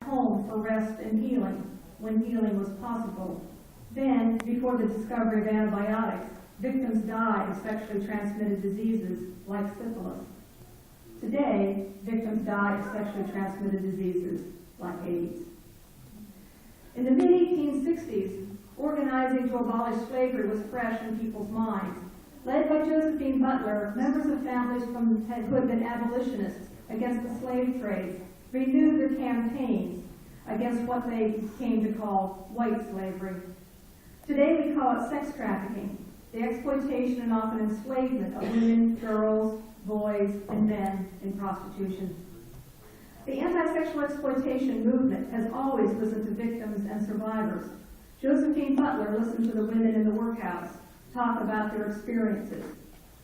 home for rest and healing when healing was possible. Then, before the discovery of antibiotics, victims died of sexually transmitted diseases like syphilis. Today, victims die of sexually transmitted diseases like AIDS. In the mid-1860s, organizing to abolish slavery was fresh in people's minds. Led by Josephine Butler, members of families who had been abolitionists against the slave trade renewed their campaigns against what they came to call white slavery. Today we call it sex trafficking, the exploitation and often enslavement of women, girls, boys, and men in prostitution. The anti-sexual exploitation movement has always listened to victims and survivors. Josephine Butler listened to the women in the workhouse talk about their experiences.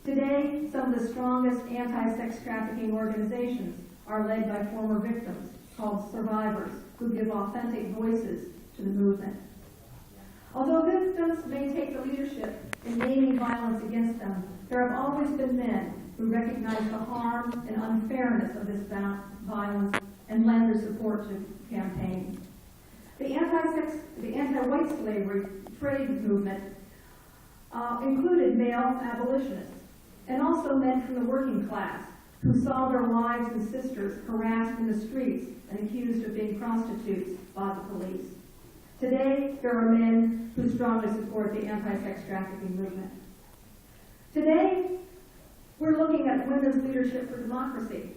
Today, some of the strongest anti-sex trafficking organizations are led by former victims, called survivors, who give authentic voices to the movement. Although victims may take the leadership in naming violence against them, there have always been men who recognize the harm and unfairness of this violence and lend their support to campaigns. The anti-white slavery trade movement included male abolitionists and also men from the working class who saw their wives and sisters harassed in the streets and accused of being prostitutes by the police. Today, there are men who strongly support the anti-sex trafficking movement. Today, we're looking at women's leadership for democracy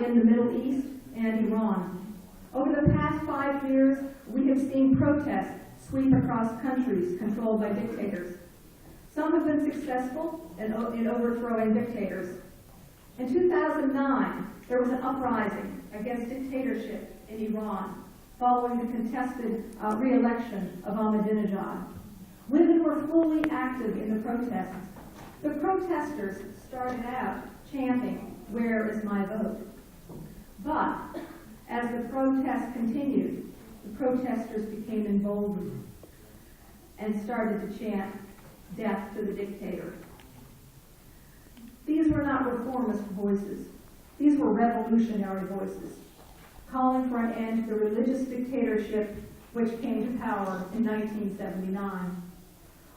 in the Middle East and Iran. Over the past 5 years, we have seen protests sweep across countries controlled by dictators. Some have been successful in overthrowing dictators. In 2009, there was an uprising against dictatorship in Iran following the contested re-election of Ahmadinejad. Women were fully active in the protests. The protesters started out chanting, "Where is my vote?" But as the protests continued, the protesters became emboldened and started to chant, "Death to the dictator." These were not reformist voices. These were revolutionary voices, calling for an end to the religious dictatorship which came to power in 1979.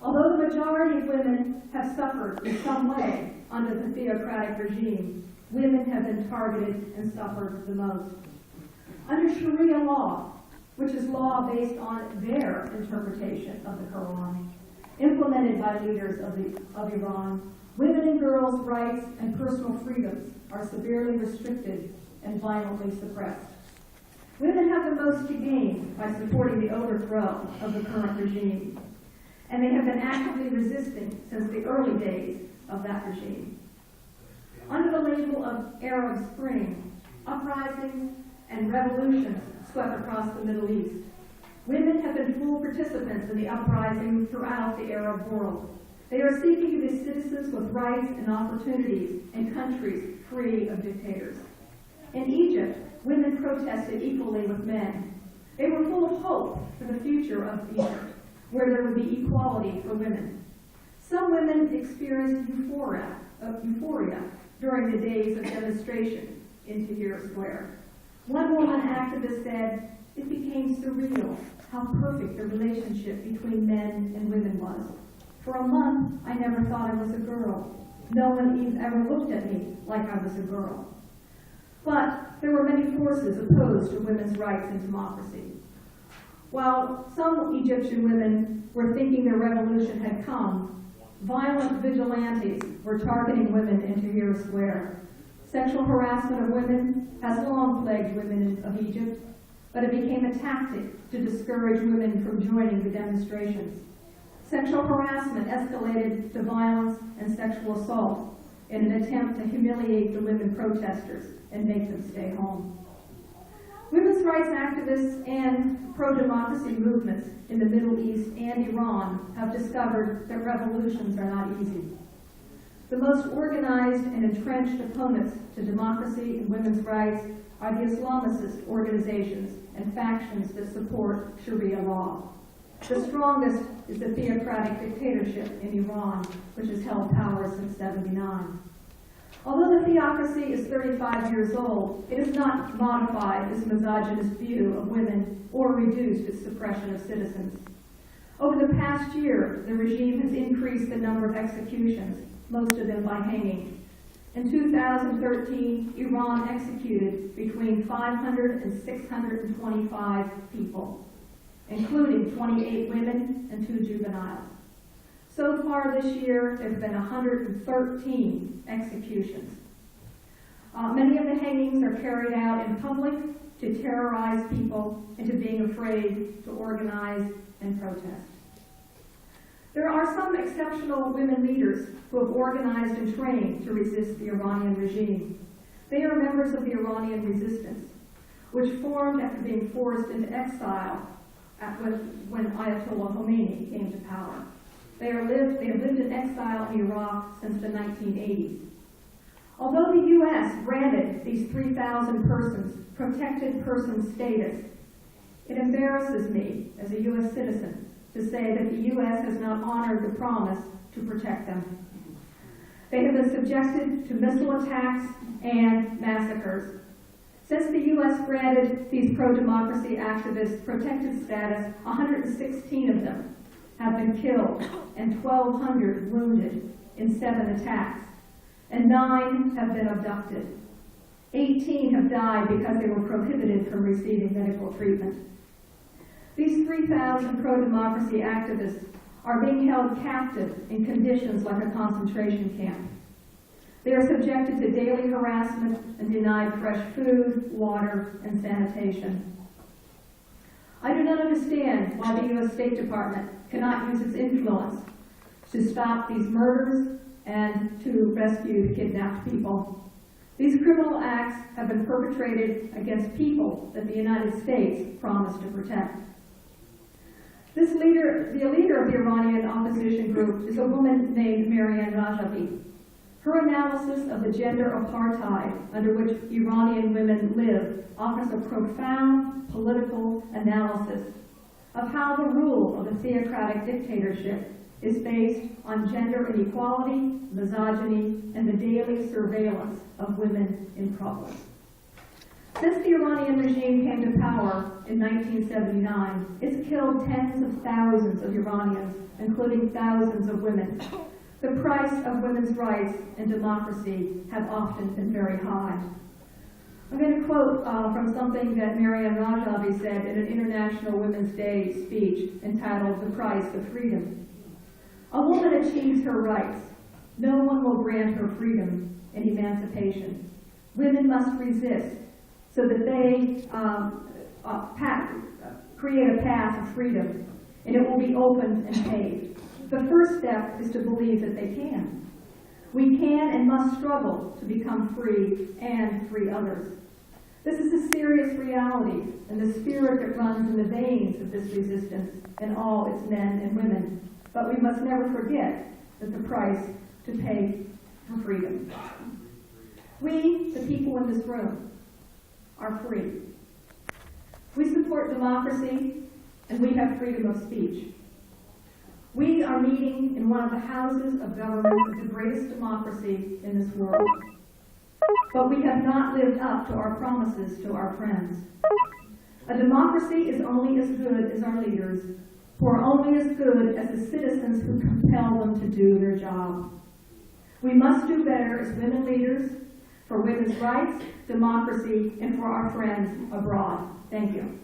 Although the majority of women have suffered in some way under the theocratic regime, women have been targeted and suffered the most. Under Sharia law, which is law based on their interpretation of the Quran, implemented by leaders of Iran, women and girls' rights and personal freedoms are severely restricted and violently suppressed. Women have the most to gain by supporting the overthrow of the current regime, and they have been actively resisting since the early days of that regime. Under the label of Arab Spring, uprisings and revolutions swept across the Middle East. Women have been full participants in the uprising throughout the Arab world. They are seeking to be citizens with rights and opportunities in countries free of dictators. In Egypt, women protested equally with men. They were full of hope for the future of Egypt, where there would be equality for women. Some women experienced euphoria during the days of demonstration in Tahrir Square. One woman activist said, "It became surreal how perfect the relationship between men and women was. For a month, I never thought I was a girl. No one even ever looked at me like I was a girl." But there were many forces opposed to women's rights and democracy. While some Egyptian women were thinking their revolution had come, violent vigilantes were targeting women in Tahrir Square. Sexual harassment of women has long plagued women of Egypt, but it became a tactic to discourage women from joining the demonstrations. Sexual harassment escalated to violence and sexual assault in an attempt to humiliate the women protesters and make them stay home. Women's rights activists and pro-democracy movements in the Middle East and Iran have discovered that revolutions are not easy. The most organized and entrenched opponents to democracy and women's rights are the Islamicist organizations and factions that support Sharia law. The strongest is the theocratic dictatorship in Iran, which has held power since '79. Although the theocracy is 35 years old, it has not modified this misogynist view of women or reduced its suppression of citizens. Over the past year, the regime has increased the number of executions, most of them by hanging. In 2013, Iran executed between 500 and 625 people, including 28 women and 2 juveniles. So far this year, there have been 113 executions. Many of the hangings are carried out in public to terrorize people into being afraid to organize and protest. There are some exceptional women leaders who have organized and trained to resist the Iranian regime. They are members of the Iranian resistance, which formed after being forced into exile when Ayatollah Khomeini came to power. They have lived in exile in Iraq since the 1980s. Although the U.S. granted these 3,000 persons protected person status, it embarrasses me as a U.S. citizen to say that the U.S. has not honored the promise to protect them. They have been subjected to missile attacks and massacres. Since the U.S. granted these pro-democracy activists protected status, 116 of them have been killed and 1,200 wounded in 7 attacks, and 9 have been abducted. 18 have died because they were prohibited from receiving medical treatment. These 3,000 pro-democracy activists are being held captive in conditions like a concentration camp. They are subjected to daily harassment and denied fresh food, water, and sanitation. I do not understand why the U.S. State Department cannot use its influence to stop these murders and to rescue the kidnapped people. These criminal acts have been perpetrated against people that the United States promised to protect. The leader of the Iranian opposition group is a woman named Mariam Rajavi. Her analysis of the gender apartheid under which Iranian women live offers a profound political analysis of how the rule of a theocratic dictatorship is based on gender inequality, misogyny, and the daily surveillance of women in public. Since the Iranian regime came to power in 1979, it's killed tens of thousands of Iranians, including thousands of women. The price of women's rights and democracy have often been very high. I'm going to quote from something that Mariam Rajavi said in an International Women's Day speech entitled "The Price of Freedom." A woman achieves her rights. No one will grant her freedom and emancipation. Women must resist so that they create a path of freedom, and it will be opened and paved. The first step is to believe that they can. We can and must struggle to become free and free others. This is a serious reality, and the spirit that runs in the veins of this resistance and all its men and women. But we must never forget that the price to pay for freedom. We, the people in this room, are free. We support democracy, and we have freedom of speech. We are meeting in one of the houses of government of the greatest democracy in this world. But we have not lived up to our promises to our friends. A democracy is only as good as our leaders, who are only as good as the citizens who compel them to do their job. We must do better as women leaders for women's rights, democracy, and for our friends abroad. Thank you.